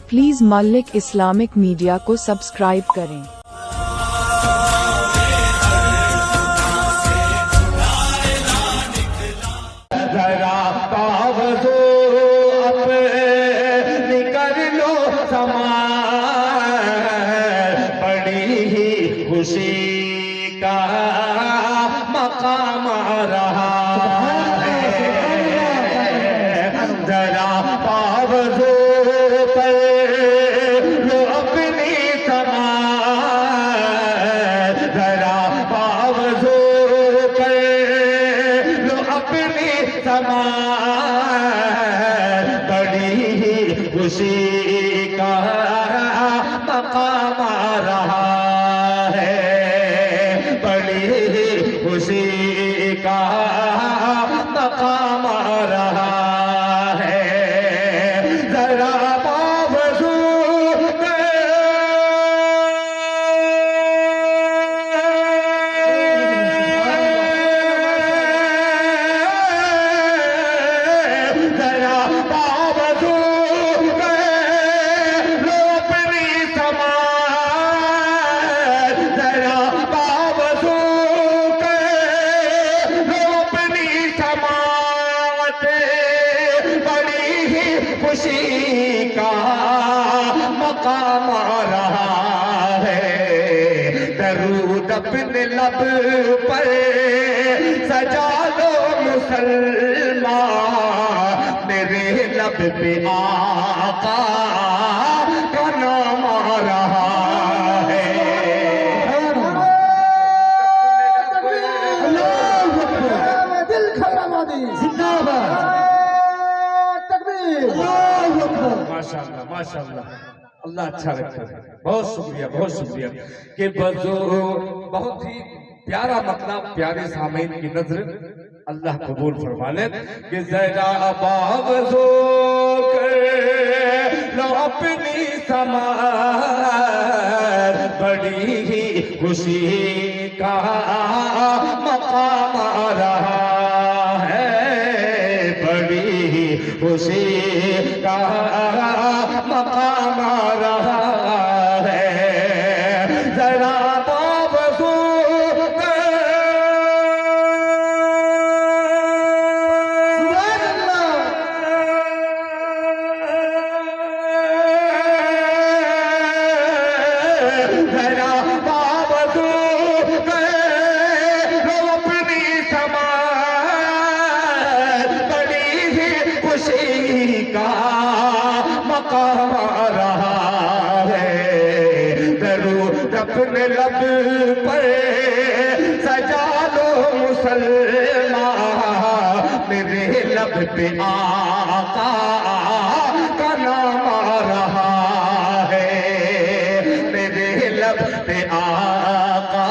Please Mallik Islamic media को subscribe करें। जरा बावजो अपनी कर लो समार, बड़ी ही खुशी का मकाम आ रहा है। जरा बावजो पर लो अपनी समार, जरा बावजो पर लो अपनी समार, बड़ी ही खुशी का मकाम आ रहा है, बड़ी ही खुशी का मकाम आ रहा है। जरा बावजू जरा बावजू लो अपनी समार, जरा बावजू लो अपनी समात, बड़ी ही खुशी का मकाम आ रहा है। दरूद अपने लब पर सजा लो मुसलमान, मेरे लब पे आका का नाम आ रहा है। दिल खैराबादी जिंदाबाद, तकबीर, माशाअल्लाह माशाअल्लाह, अल्लाह अच्छा रखे। बहुत शुक्रिया बहुत शुक्रिया कि बजो बहुत ही प्यारा मतलब प्यारे सामीन की नजर अल्लाह कबूल फरमा ले। कि जरा बावजो कर लो अपनी समार, बड़ी ही खुशी का मकाम आ रहा है, बड़ी ही खुशी का मकाम आ रहा है। जरा बावजू जरा बावजू लो अपनी समार, बड़ी ही खुशी का मकाम आ रहा है। दरूद अपने लब पर सजा लो मुसलमान, मेरे लब पे आका का नाम आ रहा है, मेरे लब पे आका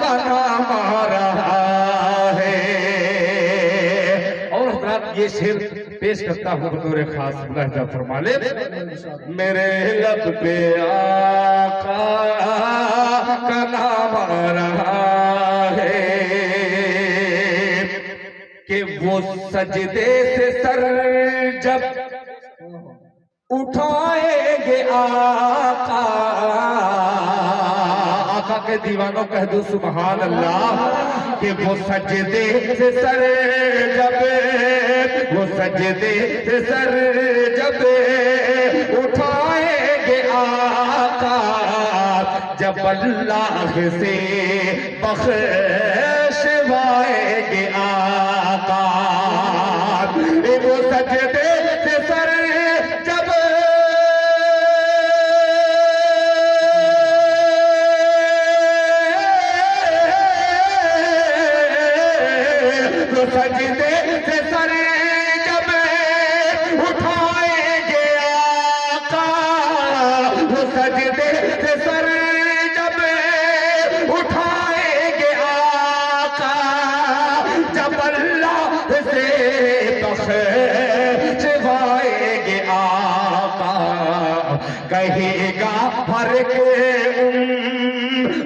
का नाम आ रहा है। और हज़रात ये शेर पेश करता हूँ बतौर खास लहजा फरमा ले। मेरे लब पे आका का नाम आ रहा है, कि वो सजदे से सर जब उठाएंगे आका, आका के दीवानों कह दो सुभान अल्लाह। कि वो सजदे से सर जब, वो सजदे से सर जब उठाएंगे आका, जब अल्लाह से बख्शवाएंगे आका। वो सजदे से सर जब सजदे से सर जब उठाएंगे आका, वो सजदे से सर जब उठाएंगे आका, जब अल्लाह से बख्शवाएंगे आका। कहेगा हर के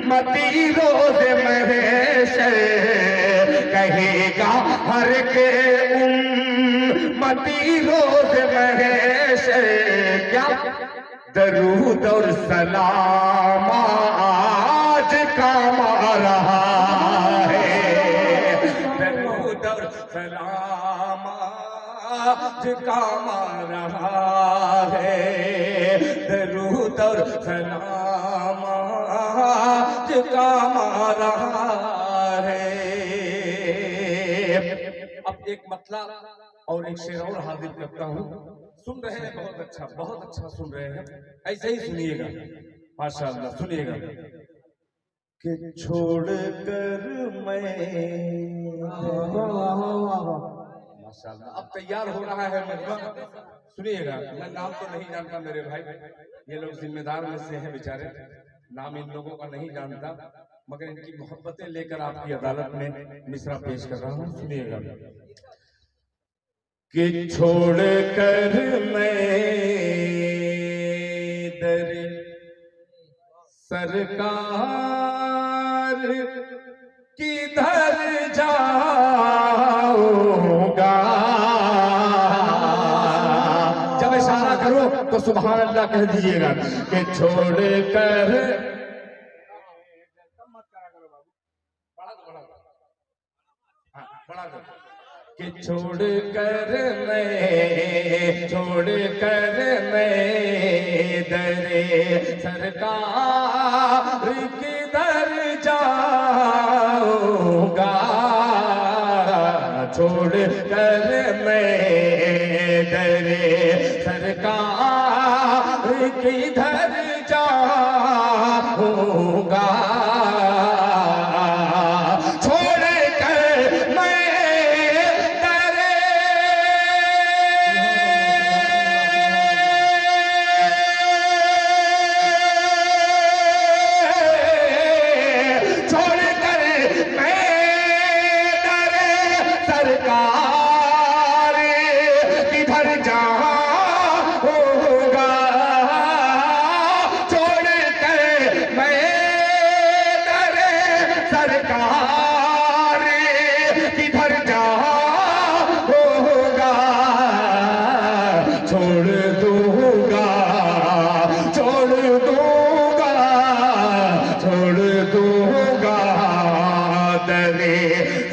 उम्मती रोज़े महशर, कहेगा हर के उम्मती रोज महशर क्या दरूद और सलाम आज काम आ रहा है, दरूद और सलाम आज काम आ रहा है, दरूद और सलाम आज काम आ रहा है। अब एक मतलब और एक शेर और हाजिर करता हूँ, सुन रहे हैं, बहुत अच्छा सुन रहे हैं, ऐसे ही सुनिएगा माशाअल्लाह, सुनिएगा कि छोड़ कर मैं माशाअल्लाह। अब तैयार हो रहा है मजमा, सुनिएगा। मैं नाम तो नहीं जानता मेरे भाई, ये लोग जिम्मेदार में से हैं बेचारे, नाम इन लोगों का नहीं जानता, मगर इनकी मोहब्बतें लेकर आपकी अदालत में मिसरा पेश कर रहा हूँ, सुनिएगा कि छोड़ कर मैं दर सरकार किधर जाऊंगा। जब इशारा करो तो सुभान अल्लाह कह दीजिएगा कि छोड़ कर कि छोड़ कर मैं दरे सरकार किधर जाऊंगा, छोड़ कर मैं दरे सरकार किधर जाऊंगा,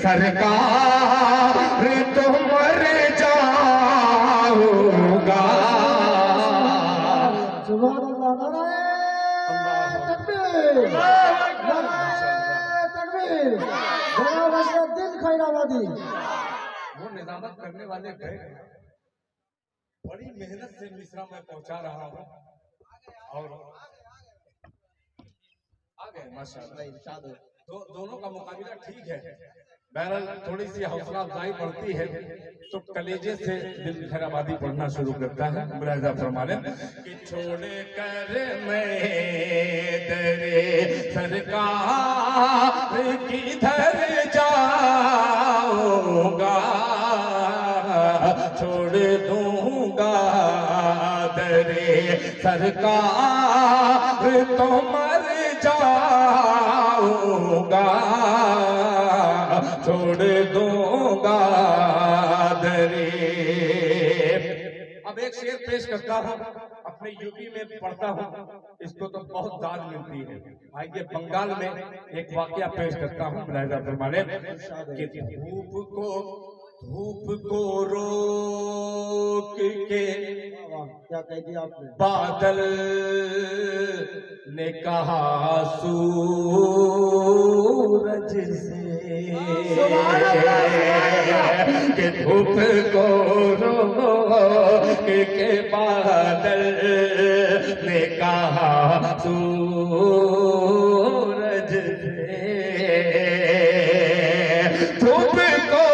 सरकार तो मर जाऊंगा। सुभान अल्लाह, तकबीर, तकबीर, जनाब दिल खैराबादी। वो निजामत करने वाले गए, बड़ी मेहनत से मिश्रा में पहुंचा रहा हूँ और आ गए माशाअल्लाह। तो दोनों का मुकाबला ठीक है, बहरहाल थोड़ी सी हौसला अफजाई बढ़ती है तो कलेजे से दिल खैराबादी पढ़ना शुरू करता है। मुलाहिजा फरमा लें कि छोड़ कर मैं दरे सरकार किधर जाऊंगा, छोड़ दूंगा दरे सरकार तो मर जाऊंगा, छोड़ दूंगा दरे। अब एक शेर पेश करता हूँ, अपने यूपी में पढ़ता हूँ, इसको तो बहुत दाद मिलती है। आइए बंगाल में एक वाकया पेश करता हूँ, मुलाहिजा फरमा लें कि धूप को रोक के क्या कह दिया आपने? बादल ने कहा सूरज से कि धूप को रोक के बादल ने कहा सूरज से, धूप को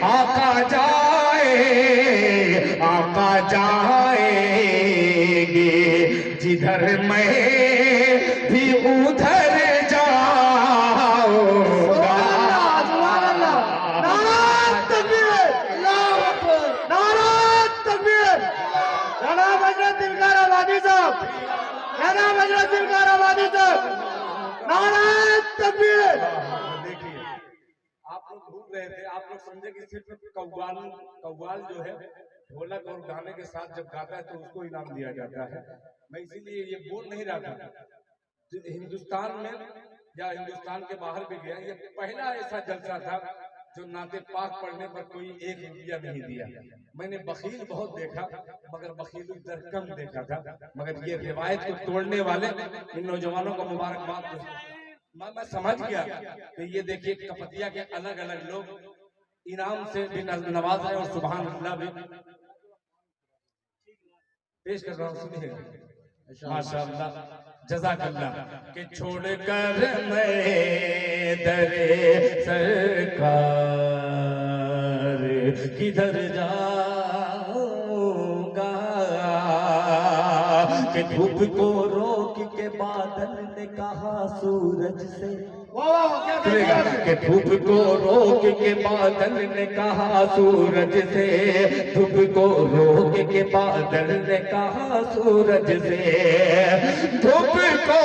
आका जाए आका जाएंगे जिधर मैं भी उधर जाऊंगा। देखिए आप लोग घूम रहे थे, आप लोग समझे कि सिर्फ कव्वाल कव्वाल जो है ढोलक और गाने के साथ जब गाता है तो उसको इनाम दिया जाता है। मैं इसीलिए ये बोल नहीं रहा था। हिंदुस्तान में या हिंदुस्तान के बाहर भी गया, ये पहला ऐसा जलसा था जो नाते पाक पढ़ने पर कोई 1 रुपया नहीं दिया। मैंने बखील बहुत देखा मगर बखील दर कम देखा था। मगर ये रिवायत को तोड़ने वाले इन नौजवानों को मुबारकबाद। मैं समझ गया कि ये देखिए कपतिया के अलग अलग लोग इनाम से भी नवाज है और सुभान अल्लाह भी पेश कर रहा हूँ। सुनिए माशाअल्लाह जज़ाकल्लाह के छोड़ कर मैं दरे सरकार किधर जाऊंगा कि धूप को रोक के बादल ने कहा सूरज से कि धूप को रोक के बादल ने कहा सूरज से धूप को रोक के बादल ने कहा सूरज से धूप को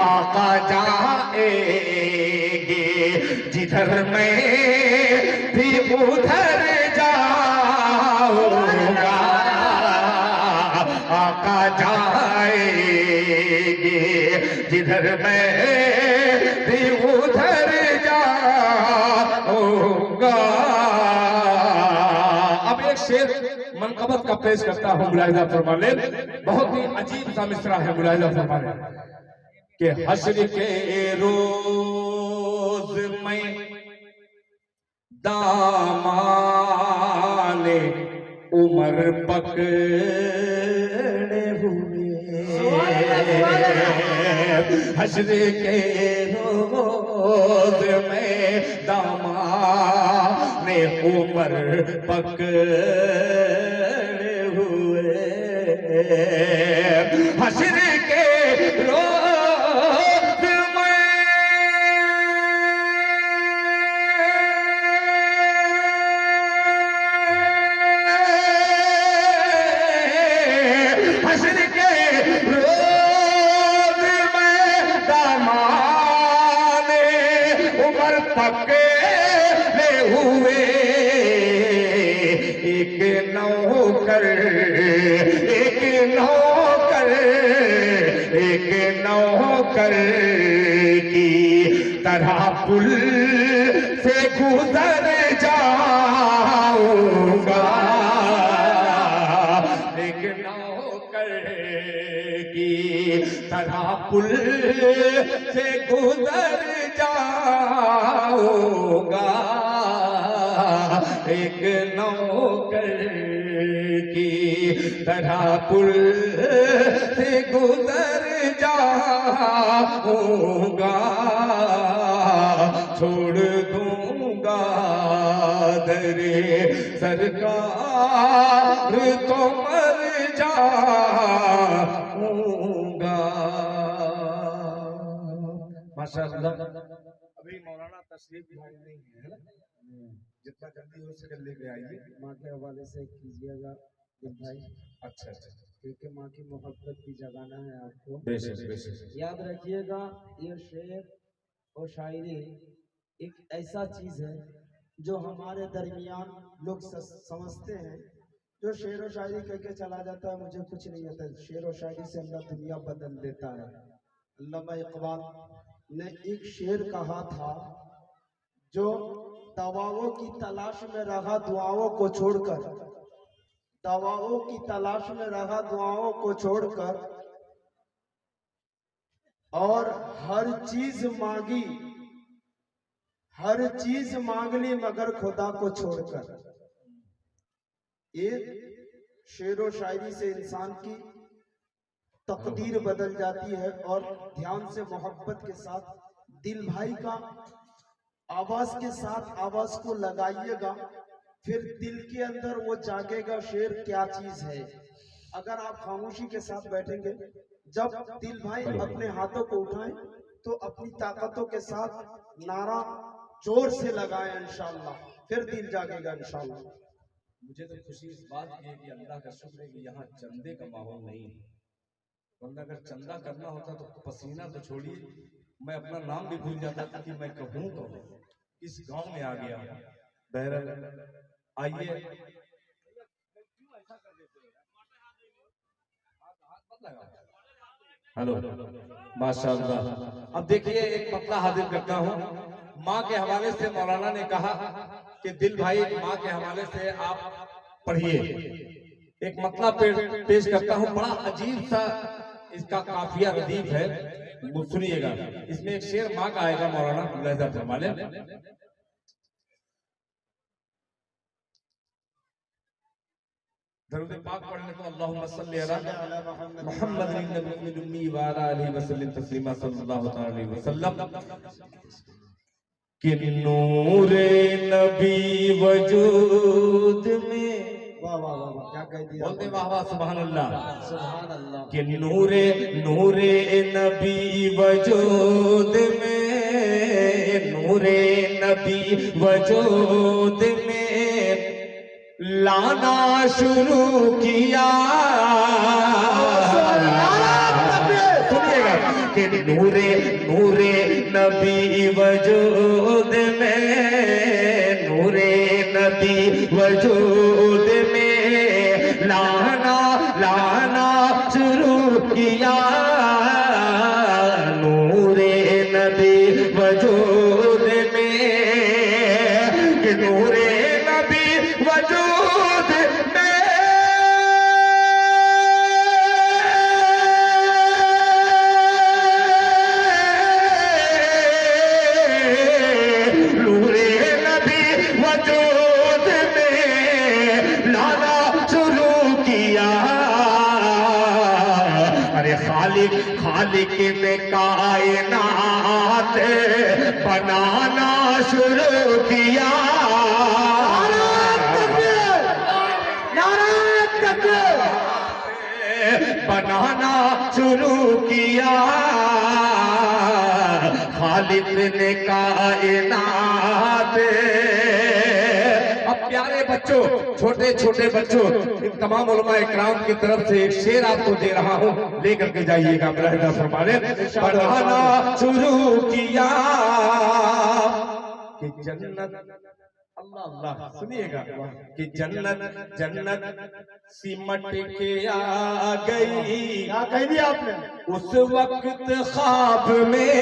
आका जाएंगे जिधर मैं भी उधर जाऊंगा। आका जाएंगे जिधर मैं भी उधर जाऊंगा। अब एक शेर मनकबत का पेश करता हूँ, मुलाहिजा फरमा ले। बहुत ही अजीब सा मिसरा है, मुलाहिजा फरमा ले कि हश्र के रोज में दामाने उमर पकड़े हुए हश्र के रोज में दामाने उमर पकड़े हुए हश्र के रोज पकड़े हुए एक नौकर की तरह पुल से गुजर जाऊंगा। एक नौकर की तरह पुल से गुजर जाऊंगा। एक नौकर की तरह पुल से गुजर जाऊंगा। छोड़ दूंगा दरे सरकार तो मर जाऊंगा। माशाअल्लाह अभी मौलाना तशरीफ लाई नहीं है, जितना जल्दी हो सके लेके आइए। माँ के हवाले से कीजिएगा भाई। अच्छा अच्छा, क्योंकि माँ की मोहब्बत भी जगाना है आपको। बेशक बेशक। याद रखिएगा ये शेर और शायरी एक ऐसा चीज है जो हमारे दरमियान लोग समझते हैं। जो शेर और शायरी करके चला जाता है मुझे कुछ नहीं आता, शेर और शायरी से अल्लाह दुनिया बदल देता है। अल्लामा इकबाल ने एक शेर कहा था, जो दवाओं की तलाश में रहा दुआओं को छोड़कर, दवाओं की तलाश में रहा दुआओं को छोड़कर, और हर चीज मांगी, हर चीज मांग ली मगर खुदा को छोड़कर। एक शेरो शायरी से इंसान की तकदीर बदल जाती है। और ध्यान से मोहब्बत के साथ दिल भाई का आवाज के साथ आवाज को लगाइएगा, फिर दिल के अंदर वो जागेगा शेर क्या चीज है। अगर आप खामोशी के साथ बैठेंगे, जब दिल भाई अपने हाथों को उठाएं तो अपनी ताकतों के साथ नारा जोर से लगाएं इंशाअल्लाह, फिर दिल जागेगा इंशाअल्लाह। मुझे तो खुशी इस बात की है कि अल्लाह का शुक्र है कि यहाँ चंदे का माहौल नहीं है, वरना अगर चंदा करना होता तो पसीना तो छोड़िए, मैं अपना नाम भी भूल जाता था कि मैं कहूँ कौन, इस गांव में आ गया। बहरहाल आइए, हेलो माशाअल्लाह। अब देखिए एक मतला हाजिर करता हूँ। माँ के हवाले से मौलाना ने कहा कि दिल भाई माँ के हवाले से आप पढ़िए। एक मतला पेश करता हूँ, बड़ा अजीब सा इसका काफिया रदीफ है, सुनिएगा। इसमें एक शेर माँ का आएगा, मौलाना फरमाने। दरूद पाक पढ़ने तो अल्लाहुम्मा सल्ली अला मुहम्मदिन नबिय्यिल उम्मी व अला आलिहि वसल्लम तस्लीमा सल्लल्लाहु अलैहि वसल्लम। कि नूरे नबी वजूद में, वाह वाह वाह वाह, क्या कह दिया, बोलते वाह वाह सुभान अल्लाह, सुभान अल्लाह। कि नूरे नबी वजूद में, नूरे नबी वजूद में लाना शुरू किया। सुनिएगा कि नूरे नबी वजूद में, नूरे नबी वजूद में लाना शुरू किया। नूरे नबी वजूद में, कि नूरे नबी वजूद में खालिक ने कायनात बनाना शुरू किया। बनाना शुरू किया। खालिक ने कायनात। अब प्यारे बच्चों, छोटे छोटे बच्चों, इन तमाम उलमा इकराम की तरफ से एक शेर आपको दे रहा हूँ, लेकर के जाइएगा। मेरा फरमाने, पढ़ाना शुरू किया कि जन्नत, अल्लाह अल्लाह, सुनिएगा, कि जन्नत सिमट के आ गई। क्या कह दिया आपने? उस वक्त ख्वाब में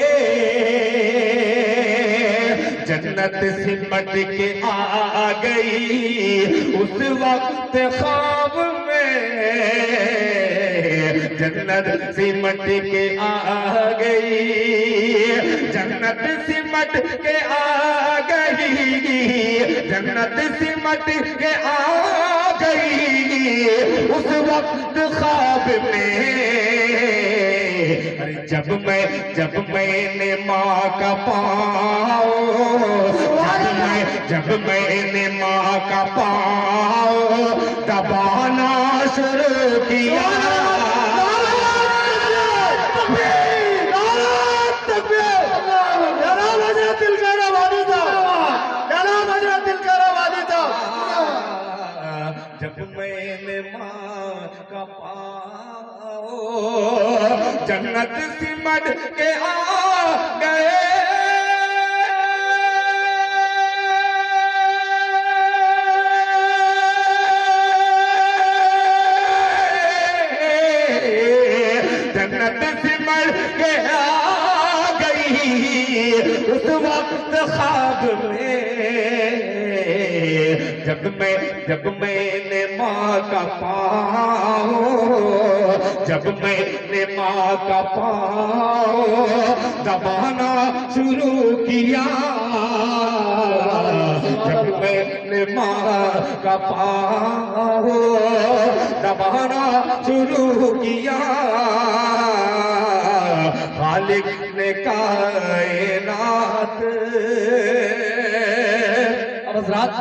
जन्नत सिमट के आ गई। उस वक्त ख्वाब में जन्नत सिमट के आ गई। जन्नत सिमट के आ गई। जन्नत सिमट के आ गई। उस वक्त ख्वाब में, जब मैंने माँ का पाँव, जब मैंने माँ का पाँव दबाना शुरू किया। जब मैंने माँ का पाँव जन्नत सिमट के आ गए। जन्नत सिमट के आ गई। उस वक्त ख्वाब में जब मैंने माँ का पाँव, जब मैंने माँ का पाँव दबाना शुरू किया, जब मैंने माँ का पाँव दबाना शुरू किया, खालिक ने कायनात। अब हज़रात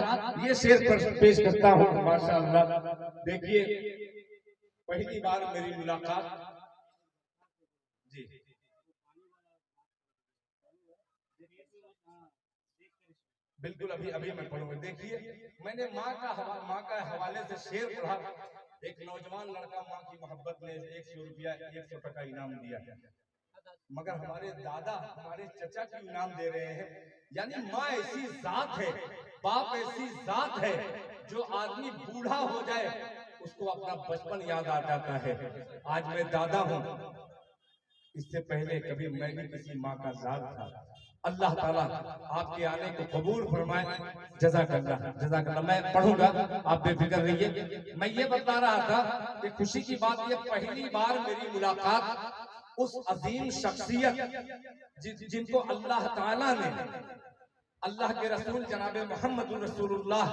ये शेर पेश करता हूँ माशाअल्लाह। देखिए पहली बार मेरी मुलाकात जी बिल्कुल अभी अभी मैं पढ़ूंगा। देखिए मैंने माँ का हवाले से शेर पढ़ा। एक नौजवान लड़का माँ की मोहब्बत में 100 रुपया 100 टका इनाम दिया, मगर हमारे दादा हमारे चचा की इनाम दे रहे हैं। यानी माँ ऐसी जात है, बाप ऐसी जात है, जो आदमी बूढ़ा हो जाए उसको अपना बचपन याद आ जाता है। आज मैं दादा हूँ, इससे पहले कभी मैं भी किसी माँ का जात था। अल्लाह ताला आपके आने को कबूल फरमाए। जज़ाकल्लाह जज़ाकल्लाह। मैं पढ़ूंगा, आप बेफिक्र रहिए। मैं ये बता रहा था कि खुशी की बात ये पहली बार मेरी मुलाकात उस अजीम शख्सियत जिनको अल्लाह ताला ने अल्लाह के रसूल जनाब मोहम्मद रसूलुल्लाह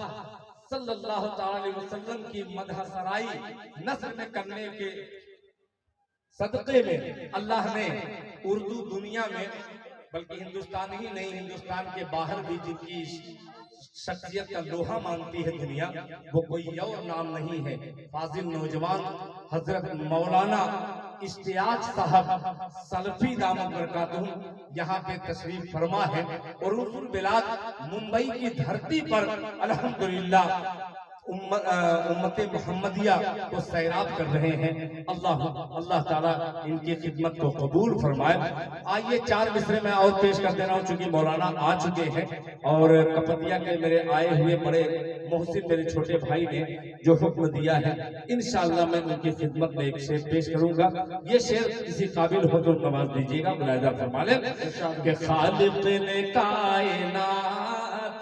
सल्लल्लाहु अलैहि वसल्लम की मदह सराई नस्र में करने के सदक़े में अल्लाह ने उर्दू दुनिया में, बल्कि हिंदुस्तान ही नहीं हिंदुस्तान के बाहर भी जिनकी शख्सियत का लोहा मानती है दुनिया, वो कोई और नाम नहीं है, फाजिल नौजवान हजरत मौलाना इश्तियाक साहब सलफी दामद बरकातहू यहाँ पे तशरीफ फरमा है और उर्दुल बिलाद मुंबई की धरती पर अल्हम्दुलिल्लाह उम्मत मोहम्मदिया को सैराब कर रहे हैं। अल्लाह ताला इनकी खिदमत को कबूल फरमाए। आइए 4 मिसरे में और पेश कर दे रहा हूँ, चूंकि मौलाना आ चुके हैं और कपतिया के मेरे आए हुए बड़े मोहसिन मेरे छोटे भाई ने जो हुक्म दिया है, इंशाअल्लाह मैं उनकी खिदमत में एक शेर पेश करूंगा। ये शेर किसी काबिल हो तो नवाज दीजिएगा, मुलाहिजा फरमा ले कि खालिक ने कायनात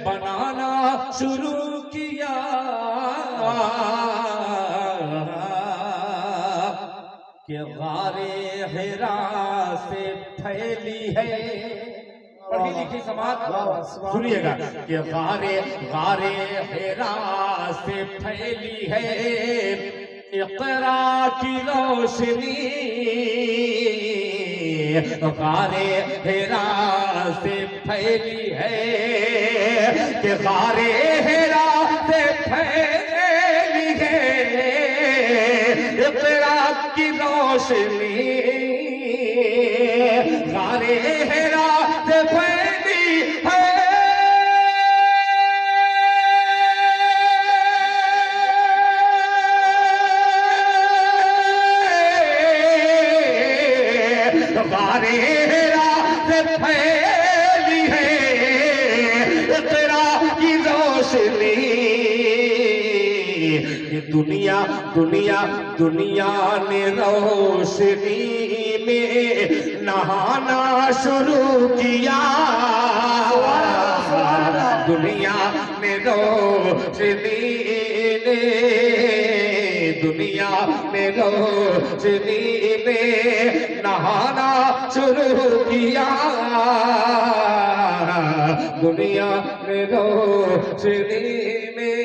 बनाना शुरू किया, कि गारे हिरा से फैली है, पढ़ी लिखी समाज सुनिएगा, कि गारे हिरा से फैली है इक़रा की रोशनी, गारे हिरा से फैली है, कि गारे हिरा से फैली है इक़रा की रोशनी, गारे हिरा से फैली है, गारे हिरा से फैली है इक़रा की रोशनी, ये दुनिया दुनिया दुनिया ने रोशनी में नहाना शुरू किया, दुनिया ने रोशनी ने, दुनिया में रोशनी में नहाना शुरू किया, दुनिया में रोशनी में।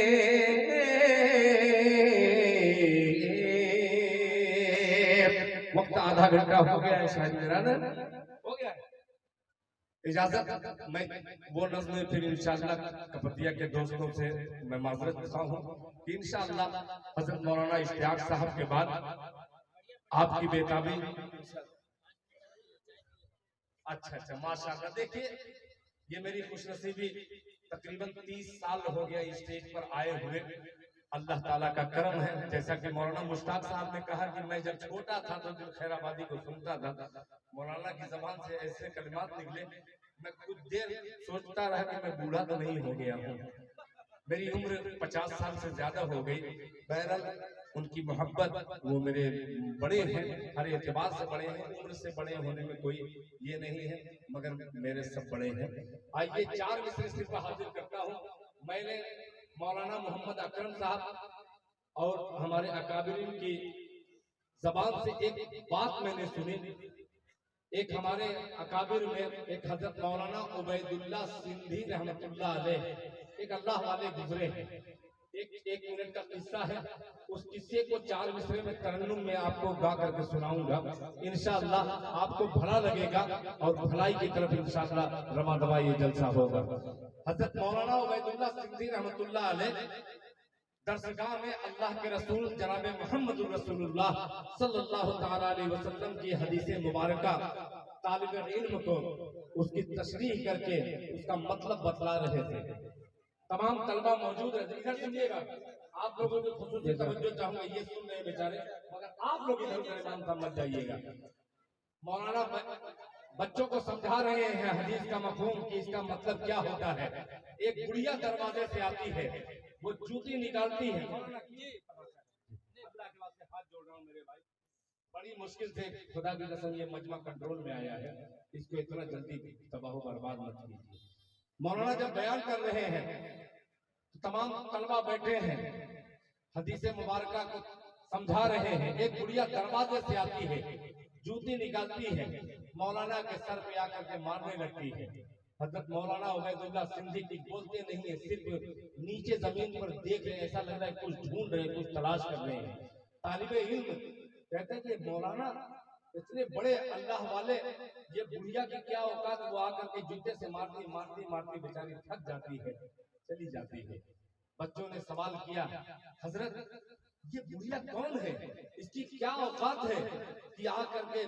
वक्त आधा घंटा हो गया है शायद मेरा ना, हो गया इजाजत। मैं वो नज़्म फिर इंशाअल्लाह कपतिया के दोस्तों से मैं माजरत करता हूँ कि इंशाअल्लाह हजरत मौलाना इश्तियाक साहब के बाद आपकी बेताबी। अच्छा माशाअल्लाह। देखिए ये मेरी खुशनसीबी, तकरीबन 30 साल हो गया इस स्टेज पर आए हुए, अल्लाह ताला का करम है। जैसा कि मौलाना मुश्ताक साहब ने कहा कि मैं जब छोटा था तो दिल खैराबादी को सुनता था, मौलाना की जबान से ऐसे कलिमात निकले, मैं कुछ देर सोचता रहा कि मैं बूढ़ा तो नहीं हो गया हूँ। मेरी उम्र 50 साल से ज्यादा हो गई। बहरहाल उनकी मोहब्बत, वो मेरे बड़े हैं, हर एतबार से बड़े हैं, उम्र से बड़े होने में कोई ये नहीं है, मगर मेरे सब बड़े हैं। आइए 4 मिसरे सिर्फ हाजिर करता हूँ। मैंने मौलाना मोहम्मद अकरम साहब और हमारे अकाबिरीन की जबान से एक बात मैंने सुनी। एक हमारे अकाबिर में एक हजरत मौलाना उबैदुल्ला सिंधी रहमतुल्लाह अलैह, एक अल्लाह वाले गुजरे हैं। एक मिनट का किस्सा है, उस किस्से को 4 मिसरे में तरन्नुम में आपको गा करके सुनाऊंगा। इंशाअल्लाह आपको भला लगेगा और भलाई की तरफ इंशाअल्लाह रमा दवा ये जलसा होगा। हजरत मौलाना उबैदुल्ला सिंधी रहमतुल्लाह अलैह दरसगाह में अल्लाह के रसूल जनाब मोहम्मद रसूलुल्लाह सल्लल्लाहु तआला अलैहि वसल्लम की हदीस मुबारका तालिब इल्म को उसकी तशरीह करके उसका मतलब बतला रहे थे। तमाम तलबा मौजूद है, इधर सुनिएगा। आप लोगों की खुसूसी तवज्जो चाहूंगा, ये सुन रहे बेचारे, मगर आप लोग इधर मेहमान समझ जाइएगा। मौलाना बच्चों को समझा रहे हैं हदीस का मफहूम कि इसका मतलब क्या होता है। एक गुड़िया दरवाजे से आती है, वो जूती निकालती है। अल्लाह के वास्ते हाथ जोड़ रहा हूं मेरे भाई, बड़ी मुश्किल से खुदा की कसम ये मजमा कंट्रोल में आया है, इसको इतना जल्दी तबाह बर्बाद मत कीजिए। मौलाना जब बयान कर रहे हैं तो तमाम तलबा बैठे हैं, हदीस मुबारका को समझा रहे हैं। एक गुड़िया दरवाजे से आती है, जूती निकालती है, मौलाना के सर पे आकर के मारने लगती है। हजरत मौलाना उबैदुल्ला सिंधी की बोलते नहीं है, सिर्फ नीचे जमीन पर देख रहे हैं, ऐसा लग रहा है कुछ ढूंढ रहे हैं, कुछ तलाश कर रहे हैं। तालिबे इल्म कहते हैं कि मौलाना इतने बड़े अल्लाह वाले, ये बुढ़िया की क्या औकात, वो आकर के जूते से मारती मारती मारती बेचारी थक जाती है, चली जाती है। बच्चों ने सवाल किया, हजरत ये बुढ़िया कौन है, इसकी क्या औकात है कि आकर के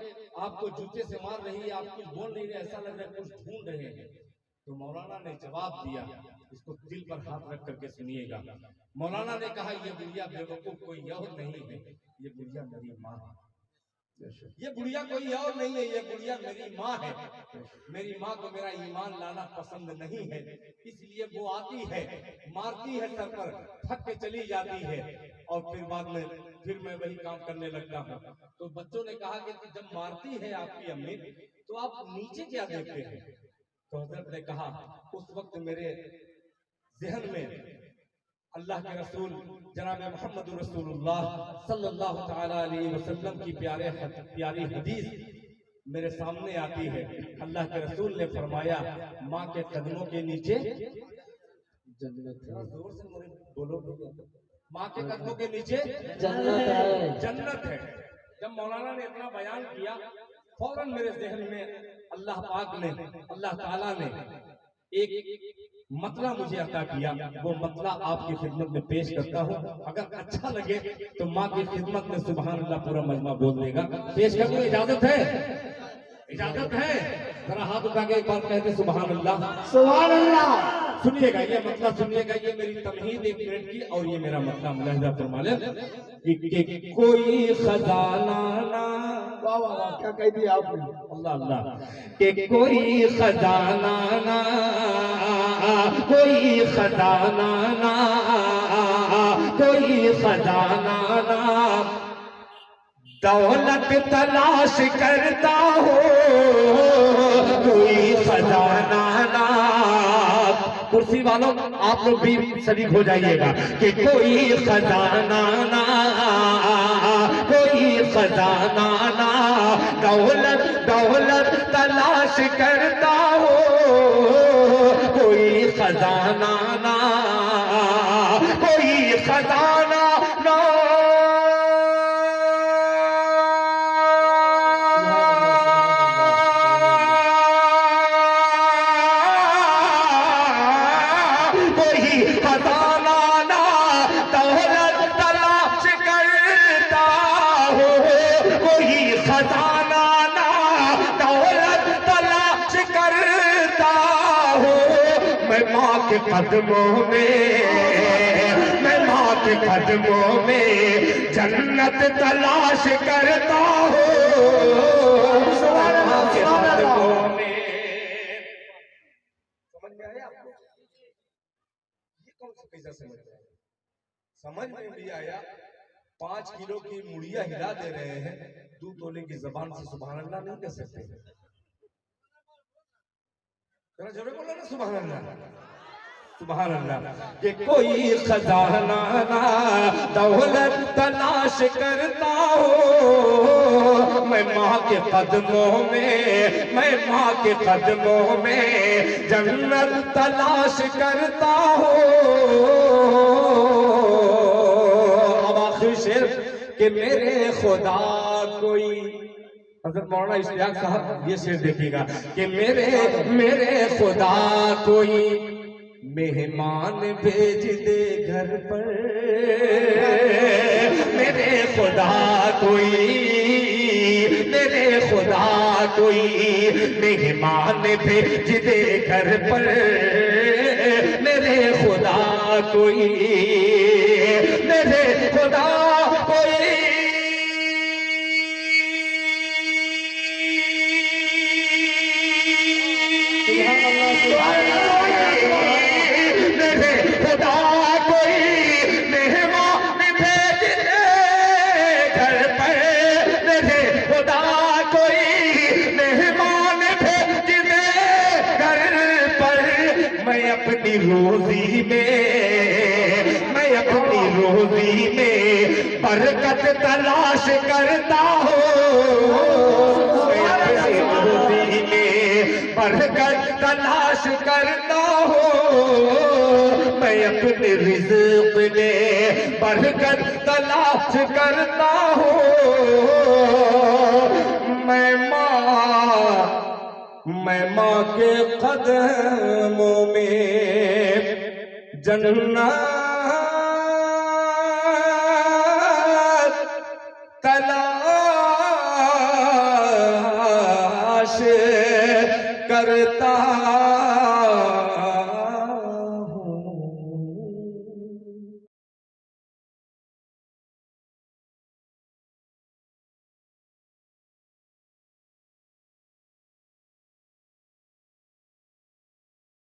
आपको जूते से मार रही है, आप कुछ बोल नहीं रहे, ऐसा लग रहा है कुछ ढूंढ रहे हैं। तो मौलाना ने जवाब दिया, इसको दिल पर हाथ रख करके सुनिएगा। मौलाना ने कहा, ये बुढ़िया बेवकूफ कोई और नहीं है, ये बुढ़िया मेरी माँ है। ये बुढ़िया कोई और नहीं है, ये बुढ़िया मेरी माँ है। मेरी माँ को मेरा ईमान लाना पसंद नहीं है, इसलिए वो आती है, मारती है सर पर, थक के चली जाती है और फिर बाद में फिर मैं वही काम करने लगता हूँ। तो बच्चों ने कहा कि जब मारती है आपकी अम्मी तो आप नीचे क्या देखते हैं? तो हजरत ने कहा, उस वक्त मेरे जहन में अल्लाह के रसूल जनाब मोहम्मद रसूलुल्लाह सल्लल्लाहु तआला अलैहि वसल्लम की प्यारी हदीस मेरे सामने आती है। अल्लाह के रसूल ने फरमाया, माँ के कदमों के नीचे जन्नत है। जोर से बोलो, माँ के कदमों के नीचे जन्नत है, जन्नत है। जब मौलाना ने इतना बयान किया, फौरन मेरे जहन में अल्लाह पाक ने, अल्लाह ताला ने एक मतला मुझे अता किया। वो मतला आपकी खिदमत में पेश करता हूँ। अगर अच्छा लगे तो माँ की खिदमत में सुभान अल्लाह पूरा मजमा बोल देगा। पेश करने की इजाजत है? इजाजत है? जरा हाथ उठा के एक बार कहते सुभान अल्लाह, सुभान अल्लाह। सुनिएगा ये मतला, सुनिएगा, ये मेरी तमहीद 1 मिनट की और ये मेरा मतला मुलाहिजा फरमाले कि कोई खजाना ना, वाह वाह वाह, क्या कह दिया आपने, अल्लाह अल्लाह, कि कोई खजाना ना, कोई खजाना ना, कोई खजाना ना, दौलत तलाश करता हो, कोई खजाना ना। कुर्सी वालों आप लोग भी शरीक हो जाइएगा कि कोई खजाना ना, कोई खजाना ना, दौलत दौलत तलाश करता हो, कोई खजाना ना, कोई खजाना ना। माँ के कदमों में, मैं माँ के कदमों में जन्नत तलाश करता हूँ, माँ के कदमों में। समझ में आया आपको? ये कौन सा पैसा समझ में आया? समझ में भी आया। 5 किलो की मुड़िया हिला दे रहे हैं, 2 तोले की जबान से सुभान अल्लाह नहीं कह सकते। जरा जोरे बोलो ना सुभान अल्लाह। सुभान अल्लाह कि कोई खजाना ना दौलत तलाश करता हो, मैं माँ के कदमों में, मैं माँ के कदमों में जन्नत तलाश करता हो। अब आखिरी शेर कि मेरे खुदा कोई, हज़रत मौलाना इश्तियाक साहब ये शेर देखिएगा कि मेरे खुदा कोई मेहमान भेज दे घर पर, मेरे खुदा कोई, मेरे खुदा कोई मेहमान भेज दे घर पर, मेरे खुदा कोई, मेरे खुदा कोई अपनी रोजी में, मैं अपनी रोजी में बरकत तलाश करता हूँ, मैं अपनी रोजी में बरकत तलाश करता हूँ, मैं अपने रिज़्क़ में बरकत तलाश करता हूँ। मैं माँ के कदमों में जन्नत